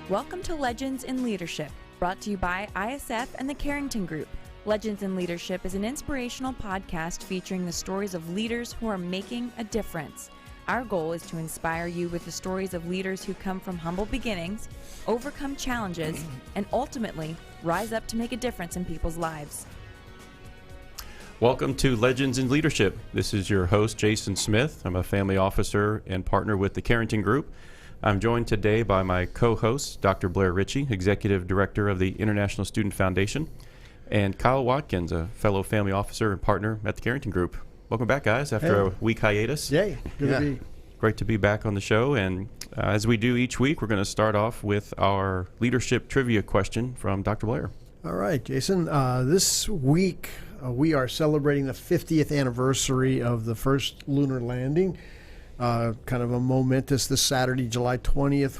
Welcome to Legends in Leadership, brought to you by ISF and the Carrington Group. Legends in Leadership is an inspirational podcast featuring the stories of leaders who are making a difference. Our goal is to inspire you with the stories of leaders who come from humble beginnings, overcome challenges, and ultimately rise up to make a difference in people's lives. Welcome to Legends in Leadership. This is your host, Jason Smith. I'm a family officer and partner with the Carrington Group. I'm joined today by my co-host, Dr. Blair Ritchie, Executive Director of the International Student Foundation, and Kyle Watkins, a fellow family officer and partner at the Carrington Group. Welcome back, guys, after a week hiatus. Yay. Good to be. Great to be back on the show. And as we do each week, we're going to start off with our leadership trivia question from Dr. Blair. All right, Jason. This week, we are celebrating the 50th anniversary of the first lunar landing. Kind of a momentous this Saturday, July 20th,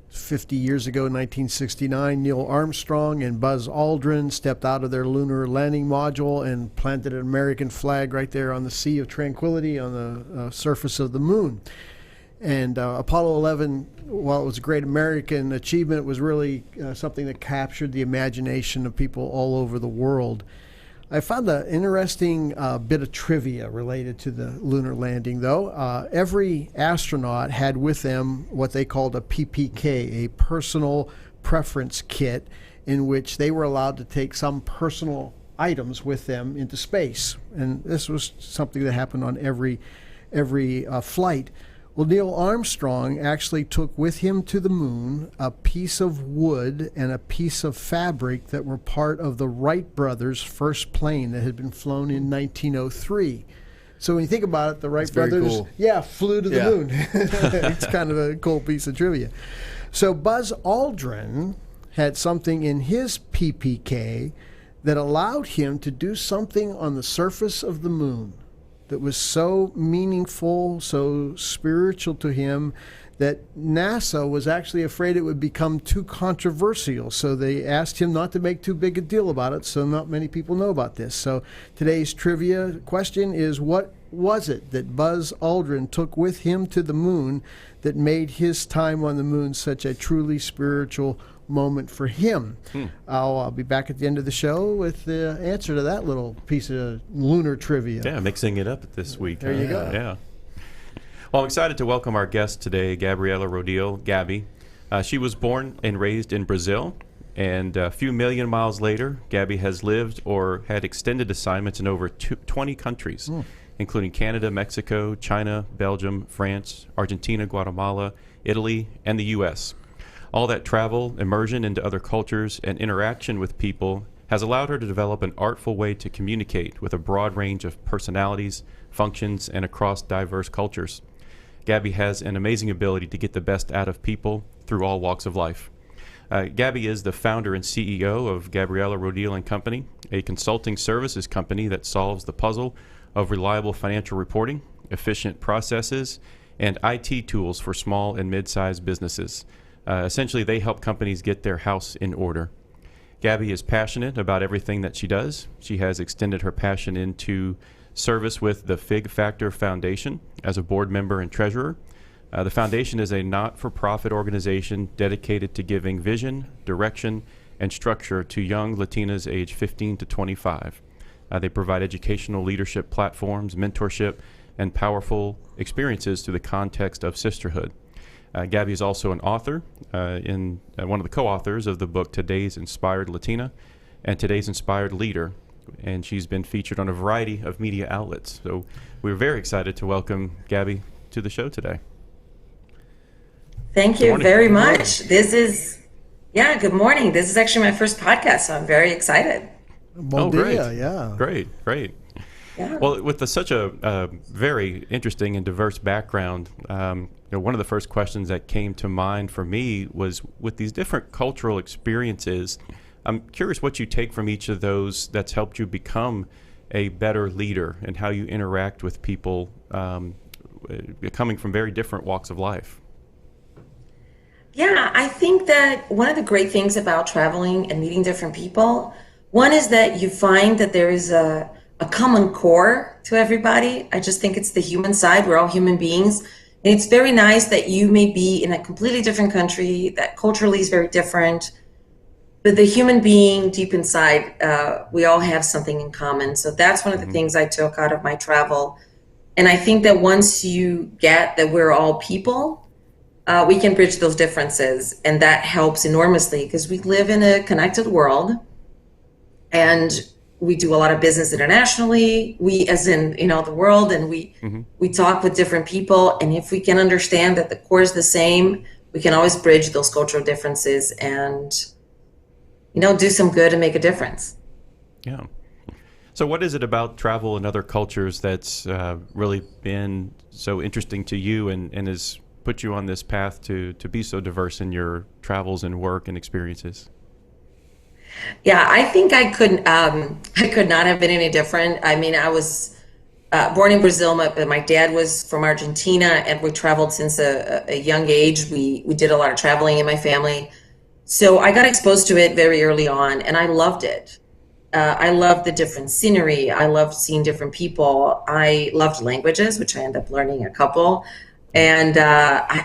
50 years ago, 1969, Neil Armstrong and Buzz Aldrin stepped out of their lunar landing module and planted an American flag right there on the Sea of Tranquility on the surface of the moon. And Apollo 11, while it was a great American achievement, it was really something that captured the imagination of people all over the world. I found an interesting bit of trivia related to the lunar landing, though. Every astronaut had with them what they called a PPK, a personal preference kit, in which they were allowed to take some personal items with them into space. And this was something that happened on every flight. Well, Neil Armstrong actually took with him to the moon a piece of wood and a piece of fabric that were part of the Wright brothers' first plane that had been flown in 1903. So when you think about it, the Wright brothers, cool. Flew to the moon. It's kind of a cool piece of trivia. So Buzz Aldrin had something in his PPK that allowed him to do something on the surface of the moon that was so meaningful, so spiritual to him, that NASA was actually afraid it would become too controversial. So they asked him not to make too big a deal about it, so not many people know about this. So today's trivia question is, what was it that Buzz Aldrin took with him to the moon that made his time on the moon such a truly spiritual moment for him? I'll be back at the end of the show with the answer to that little piece of lunar trivia. Yeah, mixing it up this week. There you go. Yeah. Well, I'm excited to welcome our guest today, Gabriela Rodil, Gabby. She was born and raised in Brazil, and a few million miles later, Gabby has lived or had extended assignments in over 20 countries, including Canada, Mexico, China, Belgium, France, Argentina, Guatemala, Italy, and the U.S. All that travel, immersion into other cultures, and interaction with people has allowed her to develop an artful way to communicate with a broad range of personalities, functions, and across diverse cultures. Gabby has an amazing ability to get the best out of people through all walks of life. Gabby is the founder and CEO of Gabriela Rodil Company, a consulting services company that solves the puzzle of reliable financial reporting, efficient processes, and IT tools for small and mid-sized businesses. Essentially, they help companies get their house in order. Gabby is passionate about everything that she does. She has extended her passion into service with the Fig Factor Foundation as a board member and treasurer. The foundation is a not-for-profit organization dedicated to giving vision, direction, and structure to young Latinas aged 15 to 25. They provide educational leadership platforms, mentorship, and powerful experiences through the context of sisterhood. Gabby is also an author, one of the co-authors of the book Today's Inspired Latina and Today's Inspired Leader, and she's been featured on a variety of media outlets. So we're very excited to welcome Gabby to the show today. Thank you very much. This is, good morning. This is actually my first podcast, so I'm very excited. Bon dia, yeah. Great. Yeah. Well, with such a very interesting and diverse background, one of the first questions that came to mind for me was, with these different cultural experiences, I'm curious what you take from each of those that's helped you become a better leader and how you interact with people coming from very different walks of life. Yeah, I think that one of the great things about traveling and meeting different people, one is that you find that there is a common core to everybody. I just think it's the human side. We're all human beings. And it's very nice that you may be in a completely different country that culturally is very different, but the human being deep inside, we all have something in common. So that's one of the things I took out of my travel. And I think that once you get that we're all people, we can bridge those differences, and that helps enormously because we live in a connected world, and we do a lot of business internationally. We, as in the world, and we talk with different people, and if we can understand that the core is the same, we can always bridge those cultural differences and do some good and make a difference. Yeah. So what is it about travel and other cultures that's really been so interesting to you and has put you on this path to be so diverse in your travels and work and experiences? Yeah, I think I could not have been any different. I mean, I was born in Brazil, but my dad was from Argentina, and we traveled since a young age. We did a lot of traveling in my family. So I got exposed to it very early on, and I loved it. I loved the different scenery. I loved seeing different people. I loved languages, which I ended up learning a couple. And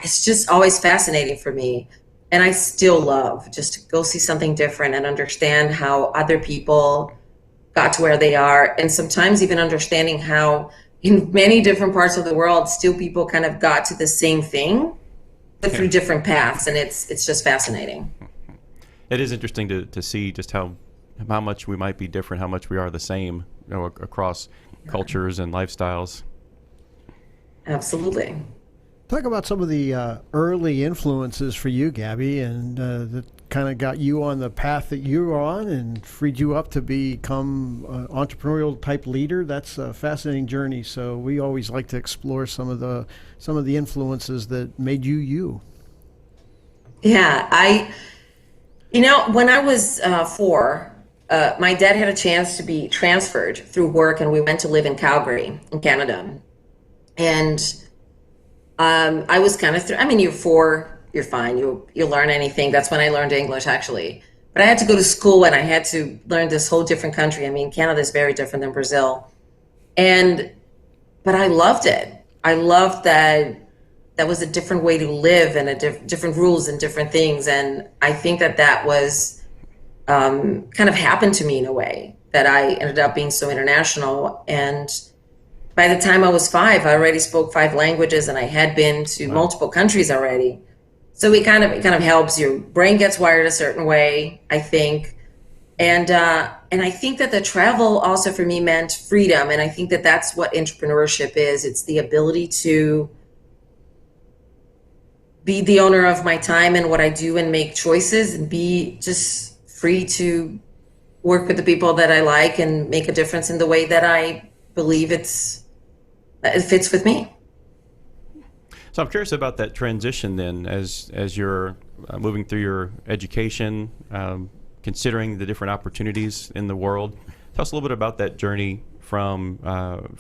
it's just always fascinating for me. And I still love just to go see something different and understand how other people got to where they are. And sometimes even understanding how in many different parts of the world, still people kind of got to the same thing, but through different paths. And it's just fascinating. It is interesting to see just how much we might be different, how much we are the same across cultures and lifestyles. Absolutely. Talk about some of the early influences for you, Gabby, and that kind of got you on the path that you're on and freed you up to become an entrepreneurial type leader. That's a fascinating journey. So we always like to explore some of the influences that made you you. Yeah, when I was 4, my dad had a chance to be transferred through work, and we went to live in Calgary, in Canada. And I was kind of you're 4, you're fine. You'll learn anything. That's when I learned English, actually. But I had to go to school, and I had to learn this whole different country. I mean, Canada is very different than Brazil. But I loved it. I loved that was a different way to live, and different rules and different things. And I think that was kind of happened to me in a way that I ended up being so international. And by the time I was 5, I already spoke 5 languages, and I had been to multiple countries already. So it kind of helps. Your brain gets wired a certain way, I think. And I think that the travel also for me meant freedom. And I think that that's what entrepreneurship is. It's the ability to be the owner of my time and what I do and make choices and be just free to work with the people that I like and make a difference in the way that I believe it fits with me. So I'm curious about that transition then as you're moving through your education, considering the different opportunities in the world. Tell us a little bit about that journey from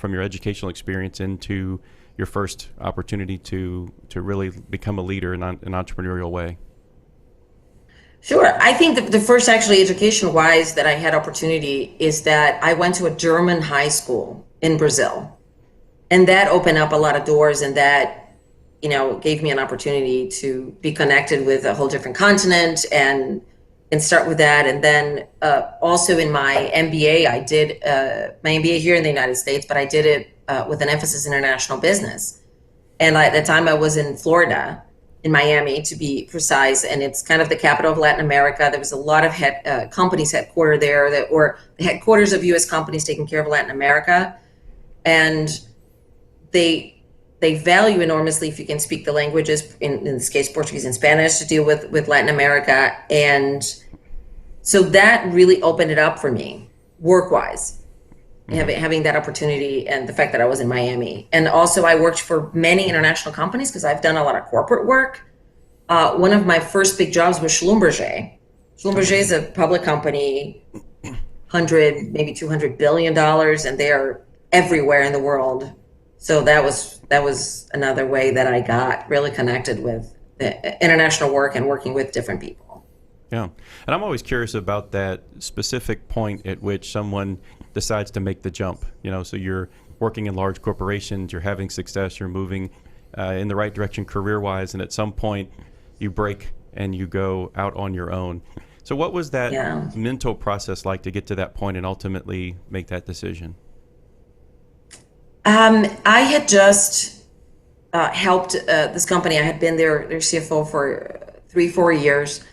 your educational experience into your first opportunity to really become a leader in an entrepreneurial way. Sure. I think the first actually education-wise that I had opportunity is that I went to a German high school in Brazil. And that opened up a lot of doors, and that gave me an opportunity to be connected with a whole different continent and start with that. And then also in my MBA, I did my MBA here in the United States, but I did it with an emphasis in international business. And at the time I was in Florida, in Miami to be precise, and it's kind of the capital of Latin America. There was a lot of companies headquartered there that were the headquarters of U.S. companies taking care of Latin America. And they value enormously if you can speak the languages, in this case Portuguese and Spanish, to deal with Latin America. And so that really opened it up for me work-wise, having that opportunity, and the fact that I was in Miami. And also I worked for many international companies because I've done a lot of corporate work. One of my first big jobs was Schlumberger. Schlumberger is a public company, 100, maybe $200 billion, and they are everywhere in the world. So that was another way that I got really connected with the international work and working with different people. Yeah. And I'm always curious about that specific point at which someone decides to make the jump. So you're working in large corporations, you're having success, you're moving in the right direction career-wise, and at some point you break and you go out on your own. So what was that mental process like to get to that point and ultimately make that decision? I had just helped this company. I had been their CFO for 3-4 years,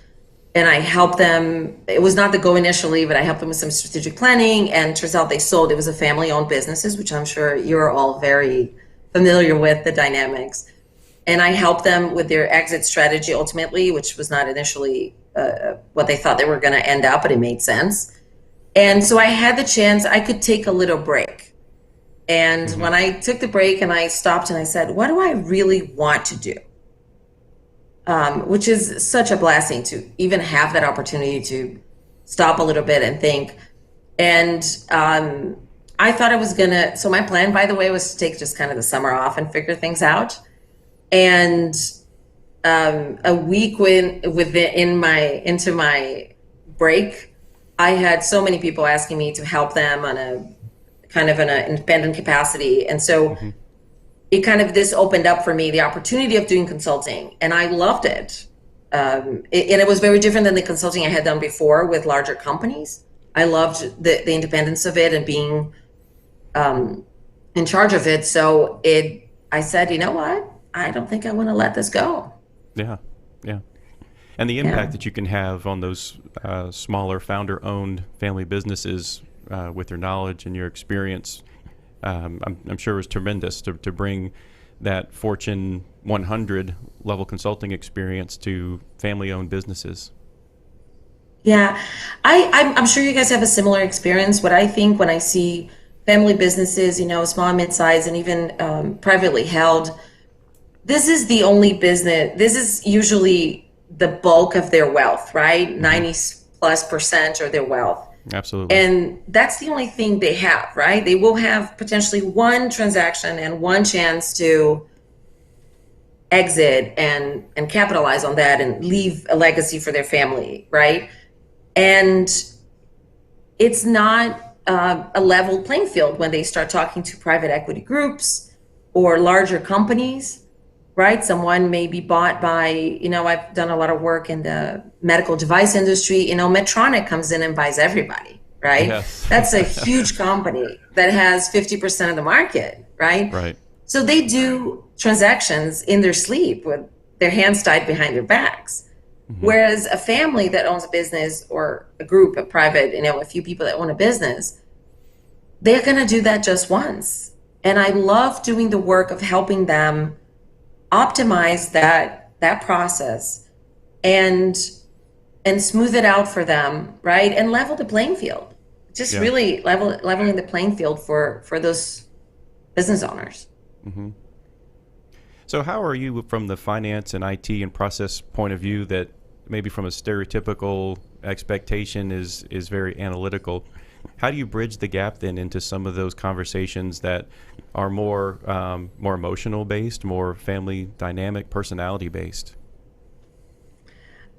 and I helped them. It was not the go initially, but I helped them with some strategic planning, and turns out they sold. It was a family-owned businesses, which I'm sure you're all very familiar with the dynamics. And I helped them with their exit strategy ultimately, which was not initially what they thought they were going to end up, but it made sense. And so I had the chance, I could take a little break. And when I took the break and I stopped and I said, what do I really want to do? Which is such a blessing to even have that opportunity to stop a little bit and think. And I thought I was gonna, so my plan, by the way, was to take just kind of the summer off and figure things out. And a week into my break, I had so many people asking me to help them on a kind of in an independent capacity. And so it kind of, this opened up for me the opportunity of doing consulting, and I loved it. And it was very different than the consulting I had done before with larger companies. I loved the independence of it and being in charge of it. So I said, you know what? I don't think I want to let this go. Yeah. And the impact that you can have on those smaller founder-owned family businesses with your knowledge and your experience, I'm sure was tremendous to bring that Fortune 100 level consulting experience to family-owned businesses. Yeah, I'm sure you guys have a similar experience. What I think when I see family businesses, small, mid-size, and even privately held, this is the only business, this is usually the bulk of their wealth, right? 90+% of their wealth. Absolutely. And that's the only thing they have, right? They will have potentially one transaction and one chance to exit and capitalize on that and leave a legacy for their family, right? And it's not a level playing field when they start talking to private equity groups or larger companies, right? Someone may be bought by, I've done a lot of work in the medical device industry. Medtronic comes in and buys everybody, right? Yes. That's a huge company that has 50% of the market, right? Right. So they do transactions in their sleep with their hands tied behind their backs. Whereas a family that owns a business, or a group, a private, a few people that own a business, they're going to do that just once. And I love doing the work of helping them optimize that process and smooth it out for them, right? And level the playing field. Just really leveling the playing field for those business owners. So how are you, from the finance and IT and process point of view, that maybe from a stereotypical expectation is very analytical? How do you bridge the gap then into some of those conversations that are more emotional based, more family dynamic, personality based?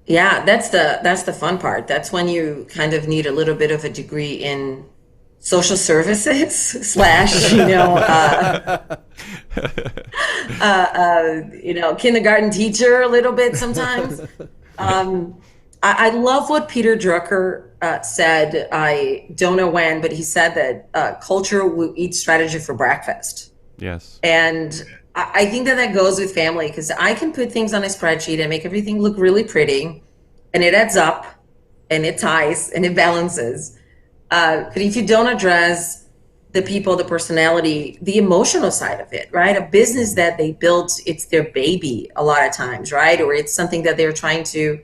Yeah, that's the fun part. That's when you kind of need a little bit of a degree in social services slash, kindergarten teacher a little bit sometimes. I love what Peter Drucker said. I don't know when, but he said that culture will eat strategy for breakfast. Yes. And I think that goes with family, because I can put things on a spreadsheet and make everything look really pretty, and it adds up and it ties and it balances. But if you don't address the people, the personality, the emotional side of it, right? A business that they built, it's their baby a lot of times, right? Or it's something that they're trying to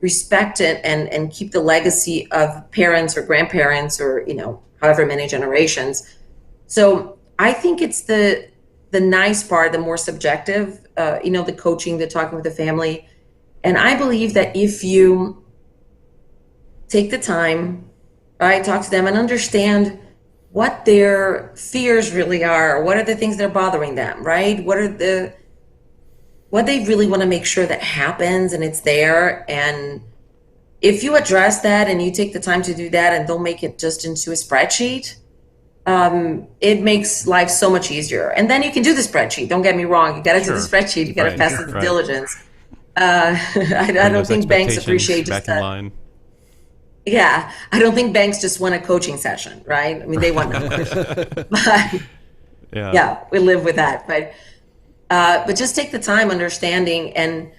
respect it and keep the legacy of parents or grandparents or, however many generations. So I think it's the nice part, the more subjective, the coaching, the talking with the family. And I believe that if you take the time, right, talk to them and understand what their fears really are. What are the things that are bothering them, right? What they really want to make sure that happens and it's there. And if you address that and you take the time to do that and don't make it just into a spreadsheet, it makes life so much easier. And then you can do the spreadsheet. Don't get me wrong. You got to do the spreadsheet. You got to pass the due diligence. I don't think banks appreciate just that. Yeah, I don't think banks just want a coaching session, right? I mean, they want numbers. But yeah, we live with that. But just take the time understanding, and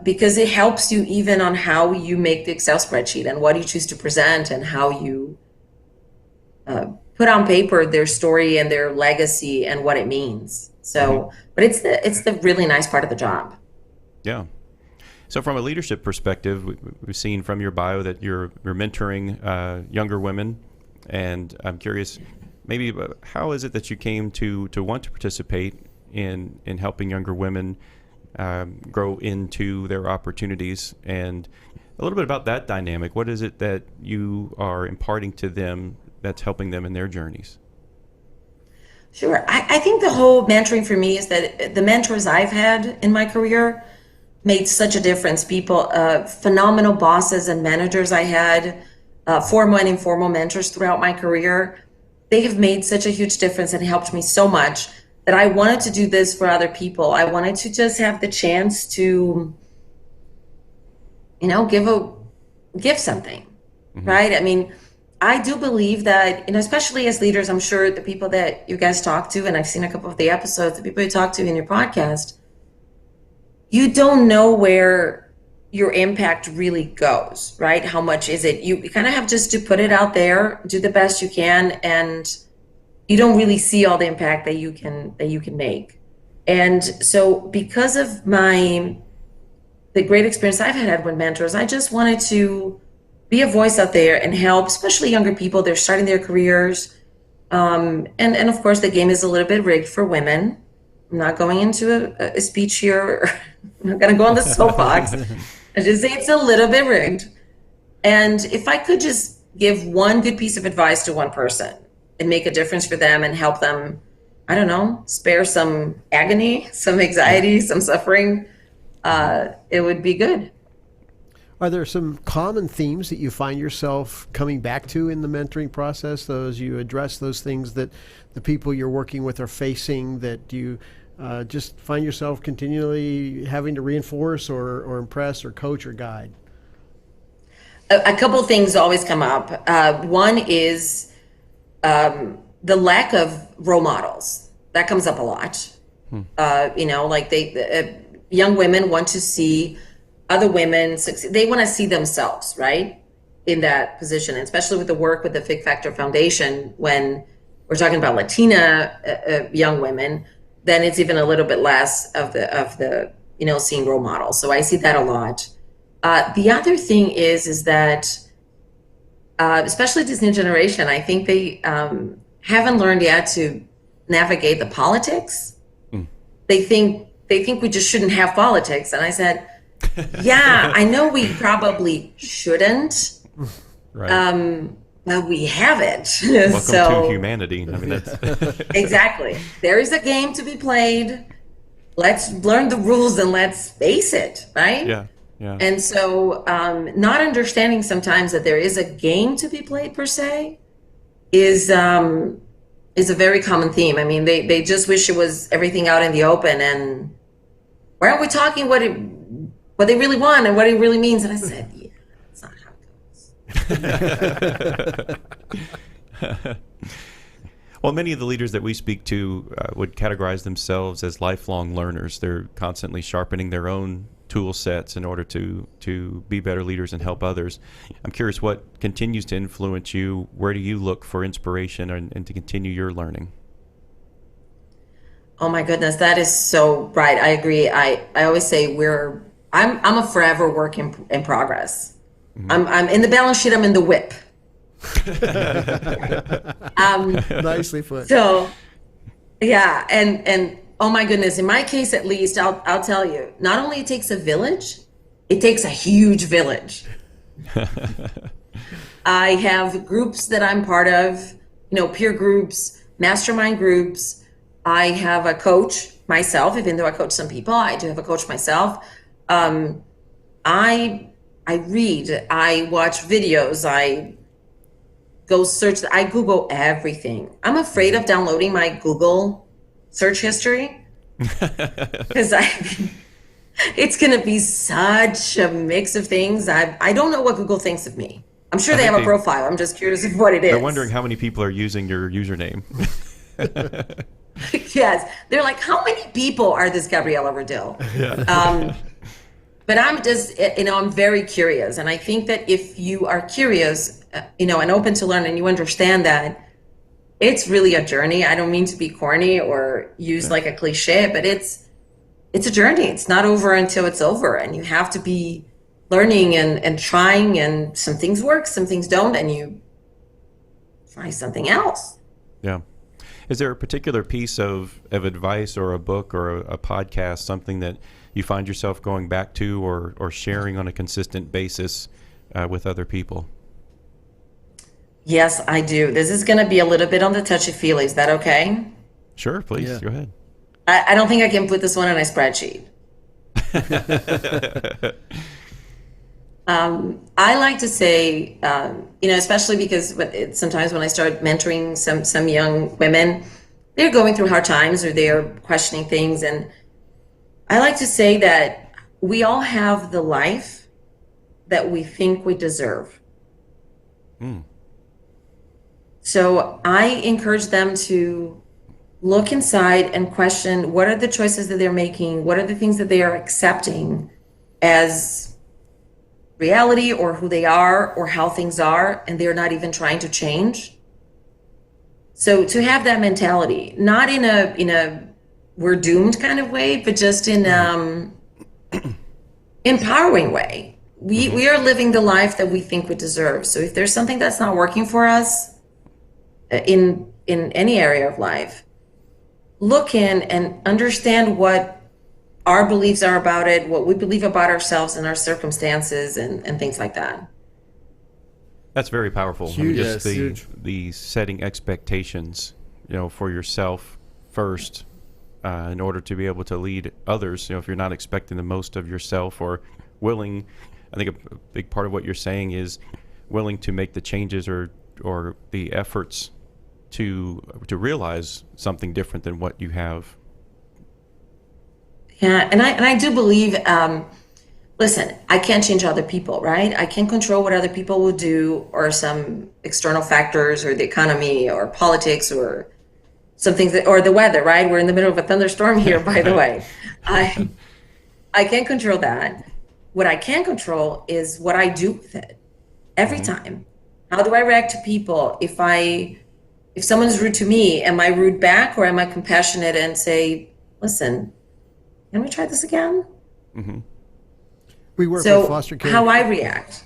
because it helps you even on how you make the Excel spreadsheet and what you choose to present and how you put on paper their story and their legacy and what it means. So, but it's the really nice part of the job. Yeah. So from a leadership perspective, we've seen from your bio that you're mentoring younger women, and I'm curious, maybe how is it that you came to want to participate in helping younger women grow into their opportunities, and a little bit about that dynamic. What is it that you are imparting to them that's helping them in their journeys? Sure. I think the whole mentoring for me is that the mentors I've had in my career made such a difference. People, phenomenal bosses and managers I had, formal and informal mentors throughout my career. They have made such a huge difference and helped me so much that I wanted to do this for other people. I wanted to just have the chance to, give something, right? I mean, I do believe that, especially as leaders, I'm sure the people that you guys talk to, and I've seen a couple of the episodes, the people you talk to in your podcast, you don't know where your impact really goes, right? How much is it? You kind of have just to put it out there, do the best you can, and you don't really see all the impact that you can make. And so because of the great experience I've had with mentors, I just wanted to be a voice out there and help, especially younger people. They're starting their careers. And of course, the game is a little bit rigged for women. I'm not going into a speech here. I'm not going to go on the soapbox. I just say it's a little bit rigged. And if I could just give one good piece of advice to one person and make a difference for them and help them, I don't know, spare some agony, some anxiety, some suffering, it would be good. Are there some common themes that you find yourself coming back to in the mentoring process? Those you address those things that the people you're working with are facing, that you just find yourself continually having to reinforce or impress or coach or guide? A couple things always come up. One is the lack of role models. That comes up a lot. Like young women want to see other women succeed. They want to see themselves, right, in that position, and especially with the work with the Fig Factor Foundation. When we're talking about Latina young women, then it's even a little bit less of the seeing role models. So I see that a lot. The other thing is that especially this new generation, I think they haven't learned yet to navigate the politics. They think we just shouldn't have politics, and I said, yeah, I know we probably shouldn't, right. But we have it. Welcome to humanity. I mean, that's exactly. There is a game to be played. Let's learn the rules and let's face it, right? Yeah. And so not understanding sometimes that there is a game to be played per se is a very common theme. I mean, they just wish it was everything out in the open, and why aren't we talking what they really want and what it really means? And I said, yeah, that's not how it goes. Well, many of the leaders that we speak to would categorize themselves as lifelong learners. They're constantly sharpening their own tool sets in order to be better leaders and help others. I'm curious what continues to influence you. Where do you look for inspiration and to continue your learning? Oh my goodness, that is so right. I agree. I always say I'm a forever work in progress. Mm-hmm. I'm in the balance sheet. I'm in the whip. Nicely put. So, yeah, and oh my goodness, in my case at least, I'll tell you, not only it takes a village, it takes a huge village. I have groups that I'm part of peer groups, mastermind groups. I have a coach myself, even though I coach some people, I do have a coach myself. I read, I watch videos, I go search, I Google everything. I'm afraid of downloading my Google search history because it's going to be such a mix of things. I don't know what Google thinks of me. I'm sure they have a profile. I'm just curious of what it is. They're wondering how many people are using your username. Yes. They're like, how many people are this Gabriela Rodil? Yeah. But I'm just, I'm very curious. And I think that if you are curious, and open to learn, and you understand that it's really a journey. I don't mean to be corny or use like a cliche, but it's a journey. It's not over until it's over. And you have to be learning and trying, and some things work, some things don't, and you try something else. Yeah. Is there a particular piece of advice or a book or a podcast, something that you find yourself going back to or sharing on a consistent basis with other people? Yes, I do. This is going to be a little bit on the touchy-feely. Is that okay? Sure, please. Go ahead. I don't think I can put this one in a spreadsheet. I like to say, especially because sometimes when I start mentoring some young women, they're going through hard times or they're questioning things. And I like to say that we all have the life that we think we deserve. Mm. So I encourage them to look inside and question, what are the choices that they're making? What are the things that they are accepting as reality, or who they are, or how things are, and they're not even trying to change? So to have that mentality, not in a we're doomed kind of way, but just in empowering way. We are living the life that we think we deserve. So if there's something that's not working for us in any area of life, look in and understand what our beliefs are about it, what we believe about ourselves and our circumstances and things like that. That's very powerful. Huge. I mean, just the setting expectations, for yourself first, in order to be able to lead others. If you're not expecting the most of yourself or willing, I think a big part of what you're saying is willing to make the changes or the efforts to realize something different than what you have. Yeah, and I do believe, listen, I can't change other people, right? I can't control what other people will do, or some external factors, or the economy, or politics, or some things or the weather, right? We're in the middle of a thunderstorm here, by the way. I can't control that. What I can control is what I do with it every time. How do I react to people? If someone's rude to me, am I rude back, or am I compassionate and say, listen, can we try this again? Mm-hmm. We work with foster care. How I react.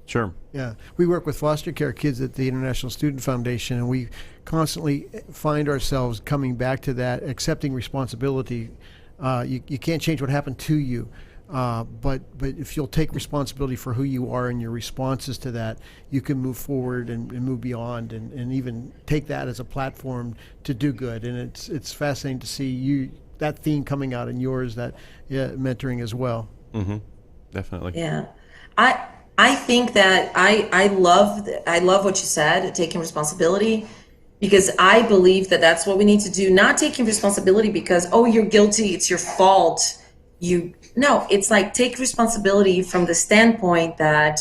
Sure. Yeah. We work with foster care kids at the International Student Foundation, and we constantly find ourselves coming back to that, accepting responsibility. You can't change what happened to you, but if you'll take responsibility for who you are and your responses to that, you can move forward and move beyond, and even take that as a platform to do good. And it's fascinating to see that theme coming out in yours, that mentoring as well. Mm-hmm. Definitely. Yeah. I think that I love what you said, taking responsibility, because I believe that that's what we need to do. Not taking responsibility because, oh, you're guilty, it's your fault. No, it's like, take responsibility from the standpoint that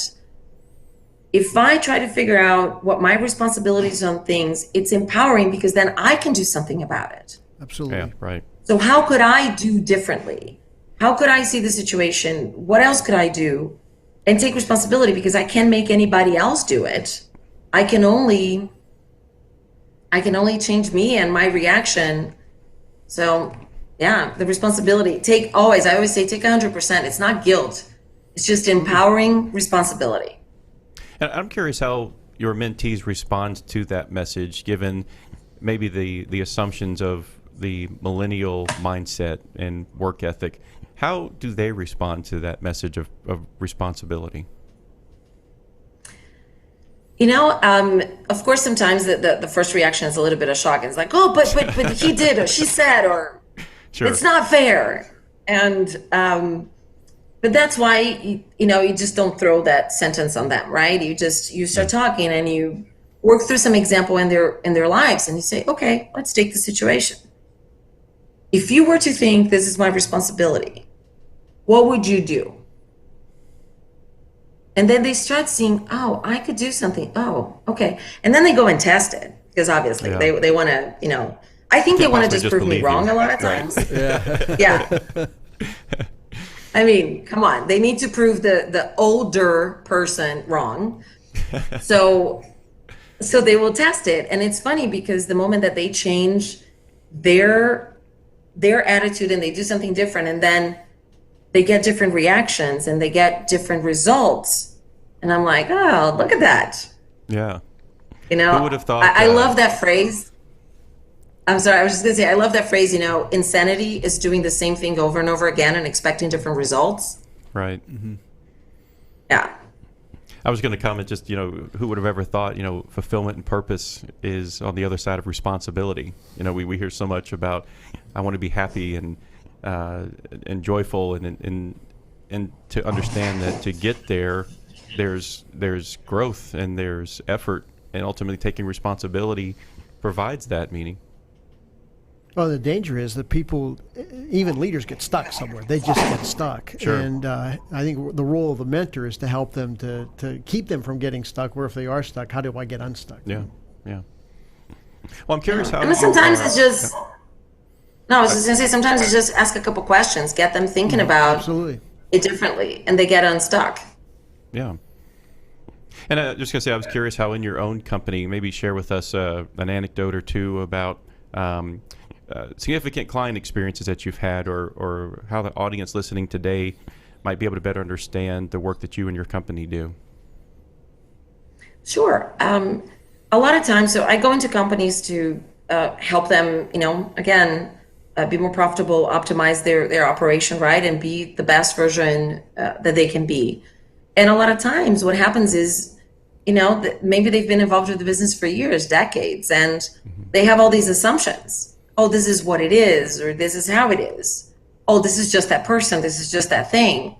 if I try to figure out what my responsibilities on things, it's empowering, because then I can do something about it. Absolutely. Yeah, right. So how could I do differently? How could I see the situation? What else could I do? And take responsibility, because I can't make anybody else do it. I can only change me and my reaction. So yeah, the responsibility, I always say, take 100%. It's not guilt. It's just empowering responsibility. And I'm curious how your mentees respond to that message, given maybe the assumptions of the millennial mindset and work ethic. How do they respond to that message of responsibility? Of course, sometimes the first reaction is a little bit of shock. It's like, oh, but he did, or she said, or Sure. it's not fair. And but that's why you just don't throw that sentence on them, right? You start talking and you work through some example in their lives, and you say, okay, let's take the situation. If you were to think this is my responsibility, what would you do? And then they start seeing, oh, I could do something. Oh, okay. And then they go and test it, because obviously they want to, I think they want to just prove me wrong a lot of times. Right. Yeah. I mean, come on. They need to prove the older person wrong. So they will test it. And it's funny because the moment that they change their attitude and they do something different, and then they get different reactions and they get different results. And I'm like, oh, look at that. Yeah. Who would have thought? I love that phrase. I'm sorry, I was just going to say, I love that phrase, insanity is doing the same thing over and over again and expecting different results. Right. Mm-hmm. Yeah. I was going to comment just, who would have ever thought, fulfillment and purpose is on the other side of responsibility. We hear so much about, I want to be happy and joyful and to understand that to get there, there's growth and there's effort, and ultimately taking responsibility provides that meaning. Well, the danger is that people, even leaders, get stuck somewhere. They just get stuck. Sure. And I think the role of the mentor is to help them to keep them from getting stuck, or if they are stuck, how do I get unstuck? Yeah, yeah. Well, I'm curious how. And sometimes it's just, no, I was just going to say, sometimes you just ask a couple questions, get them thinking about Absolutely. it differently, and they get unstuck. Yeah. And just going to say, I was curious how in your own company, maybe share with us an anecdote or two about significant client experiences that you've had, or how the audience listening today might be able to better understand the work that you and your company do. Sure. A lot of times, so I go into companies to help them, again, be more profitable, optimize their operation, right, and be the best version that they can be. And a lot of times what happens is, maybe they've been involved with the business for years, decades, and they have all these assumptions. Oh, this is what it is, or this is how it is. Oh, this is just that person, this is just that thing.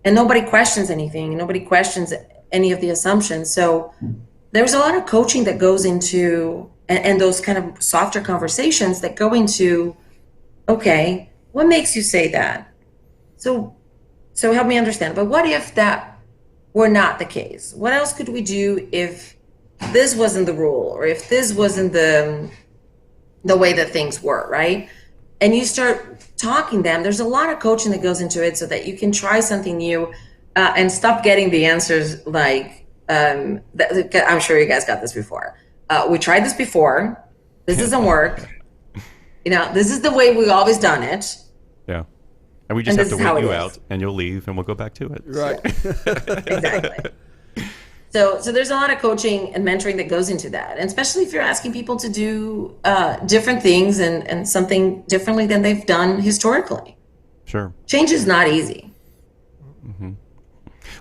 And nobody questions anything, nobody questions any of the assumptions. So there's a lot of coaching that goes into, and those kind of softer conversations that go into, okay, what makes you say that? So help me understand. But what if that were not the case? What else could we do if this wasn't the rule, or if this wasn't the way that things were, right? And you start talking them. There's a lot of coaching that goes into it so that you can try something new and stop getting the answers like, I'm sure you guys got this before. We tried this before. This doesn't work. This is the way we've always done it. Yeah. And we just have to wait you out, and you'll leave, and we'll go back to it. Right. Exactly. So there's a lot of coaching and mentoring that goes into that, and especially if you're asking people to do different things and something differently than they've done historically. Sure. Change is not easy. Mm-hmm.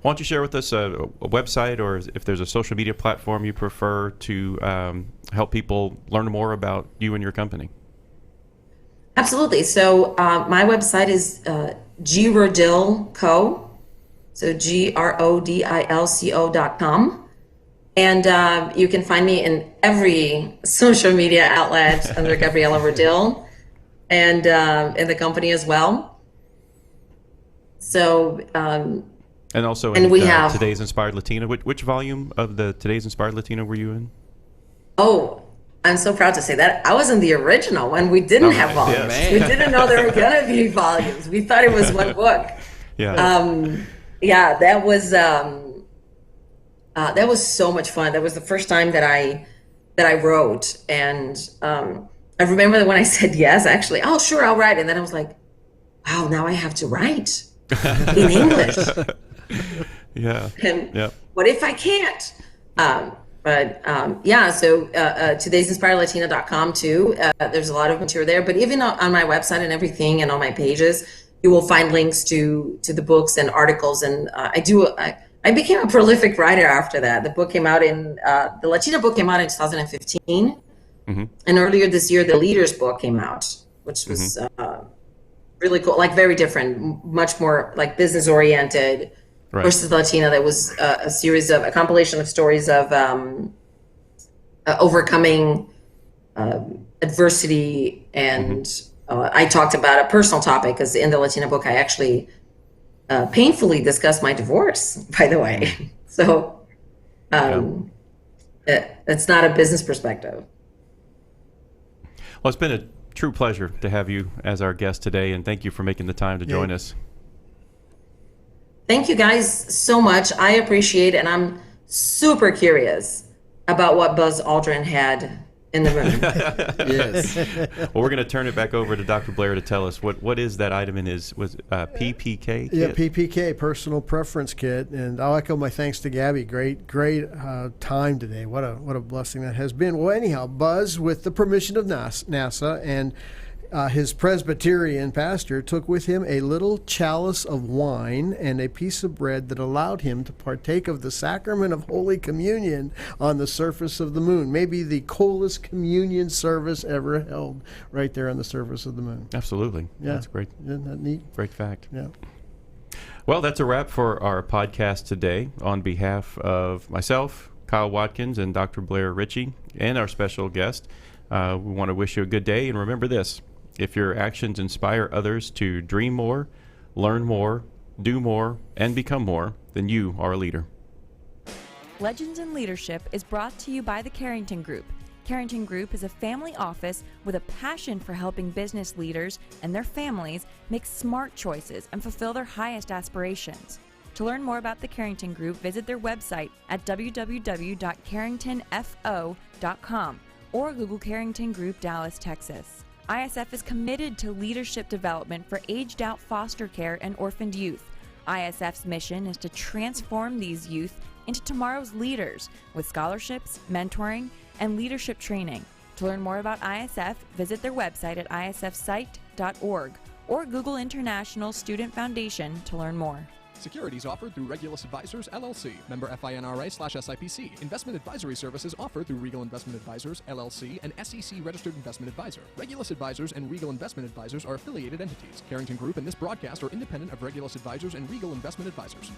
Why don't you share with us a website, or if there's a social media platform you prefer to help people learn more about you and your company? Absolutely. So my website is Gabby Rodil Co. So GRODILCO.com. And you can find me in every social media outlet under Gabriela Rodil, and in the company as well. So and also and in we have Today's Inspired Latina. Which volume of the Today's Inspired Latina were you in? Oh, I'm so proud to say that I was in the original when we didn't have volumes. Yes. We didn't know there were gonna be volumes. We thought it was one book. Yeah. Yeah, that was so much fun. That was the first time that I wrote, and I remember that when I said yes, actually, oh sure, I'll write, and then I was like, wow, now I have to write in English. Yeah. And Yep. what if I can't? So today'sinspiredlatina.com too. There's a lot of material there, but even on my website and everything, and on my pages, you will find links to the books and articles. And I I became a prolific writer after that. The book came out the Latina book came out in 2015. Mm-hmm. And earlier this year, the Leaders book came out, which was really cool, like very different, much more like business oriented versus Latina. That was a compilation of stories of overcoming adversity. And I talked about a personal topic because in the Latina book, I actually painfully discussed my divorce, by the way. So it's not a business perspective. Well, it's been a true pleasure to have you as our guest today, and thank you for making the time to join us. Thank you guys so much. I appreciate it, and I'm super curious about what Buzz Aldrin had in the room. Yes. Well, we're going to turn it back over to Dr. Blair to tell us what is that item in his PPK kit? Yeah, PPK, Personal Preference Kit. And I'll echo my thanks to Gabby. Great time today. What a blessing that has been. Well, anyhow, Buzz, with the permission of NASA and his Presbyterian pastor, took with him a little chalice of wine and a piece of bread that allowed him to partake of the sacrament of Holy Communion on the surface of the moon. Maybe the coolest communion service ever held right there on the surface of the moon. Absolutely. Yeah. That's great. Isn't that neat? Great fact. Yeah. Well, that's a wrap for our podcast today. On behalf of myself, Kyle Watkins, and Dr. Blair Ritchie, and our special guest, we want to wish you a good day. And remember this: if your actions inspire others to dream more, learn more, do more, and become more, then you are a leader. Legends in Leadership is brought to you by the Carrington Group. Carrington Group is a family office with a passion for helping business leaders and their families make smart choices and fulfill their highest aspirations. To learn more about the Carrington Group, visit their website at www.carringtonfo.com or Google Carrington Group, Dallas, Texas. ISF is committed to leadership development for aged-out foster care and orphaned youth. ISF's mission is to transform these youth into tomorrow's leaders with scholarships, mentoring, and leadership training. To learn more about ISF, visit their website at isfsite.org or Google International Student Foundation to learn more. Securities offered through Regulus Advisors, LLC, member FINRA/SIPC. Investment advisory services offered through Regal Investment Advisors, LLC, an SEC-registered investment advisor. Regulus Advisors and Regal Investment Advisors are affiliated entities. Carrington Group and this broadcast are independent of Regulus Advisors and Regal Investment Advisors.